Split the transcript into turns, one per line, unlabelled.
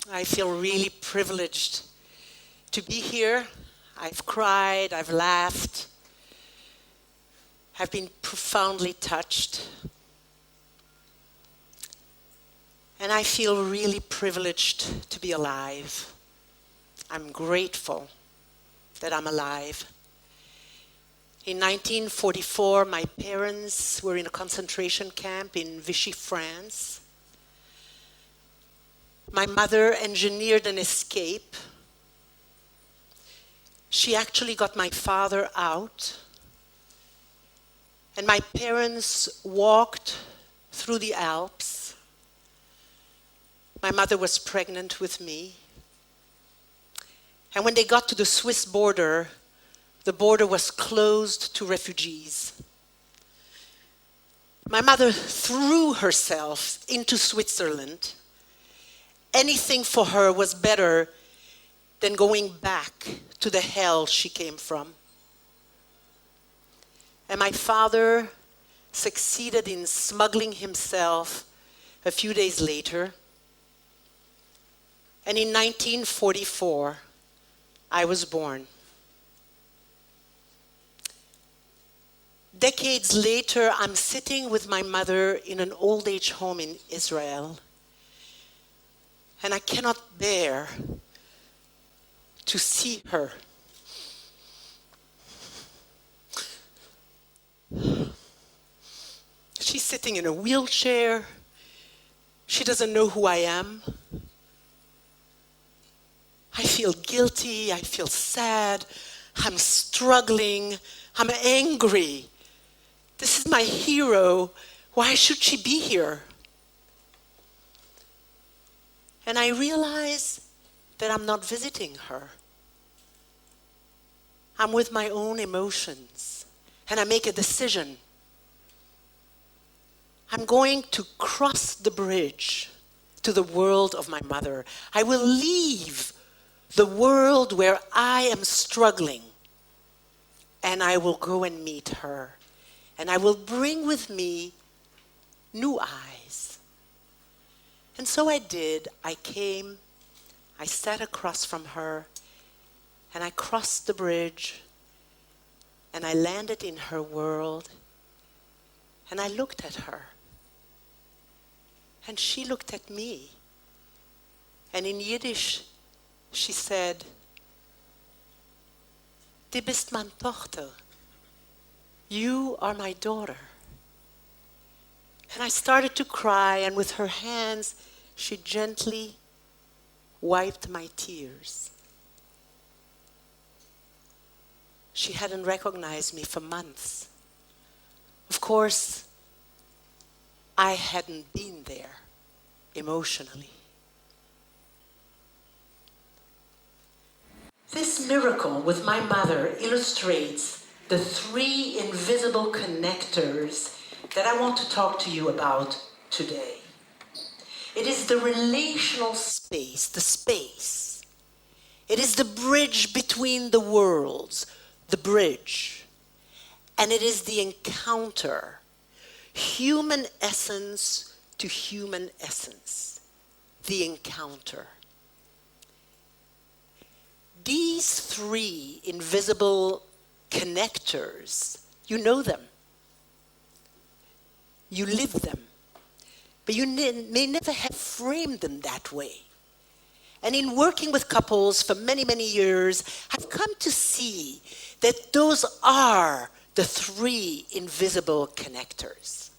I feel really privileged to be here. I've cried, I've laughed, I've been profoundly touched. And I feel really privileged to be alive. I'm grateful that I'm alive. In 1944, my parents were in a concentration camp in Vichy France. My mother engineered an escape. She actually got my father out. And my parents walked through the Alps. My mother was pregnant with me. And when they got to the Swiss border, the border was closed to refugees. My mother threw herself into Switzerland. Anything for her was better than going back to the hell she came from. And my father succeeded in smuggling himself a few days later. And in 1944, I was born. Decades later, I'm sitting with my mother in an old age home in Israel. And I cannot bear to see her. She's sitting in a wheelchair. She doesn't know who I am. I feel guilty, I feel sad, I'm struggling, I'm angry. This is my hero. Why should she be here? And I realize that I'm not visiting her. I'm with my own emotions, and I make a decision. I'm going to cross the bridge to the world of my mother. I will leave the world where I am struggling, and I will go and meet her. And I will bring with me new eyes. And so I did. I came, I sat across from her, and I crossed the bridge, and I landed in her world, and I looked at her. And she looked at me. And in Yiddish, she said, "Du bist meine Tochter. You are my daughter." And I started to cry, and with her hands, she gently wiped my tears. She hadn't recognized me for months. Of course, I hadn't been there emotionally. This miracle with my mother illustrates the three invisible connectors that I want to talk to you about today. It is the relational space, the space. It is the bridge between the worlds, the bridge. And it is the encounter, human essence to human essence, the encounter. These three invisible connectors, you know them. You live them. But you may never have framed them that way. And in working with couples for many, many years, I've come to see that those are the three invisible connectors.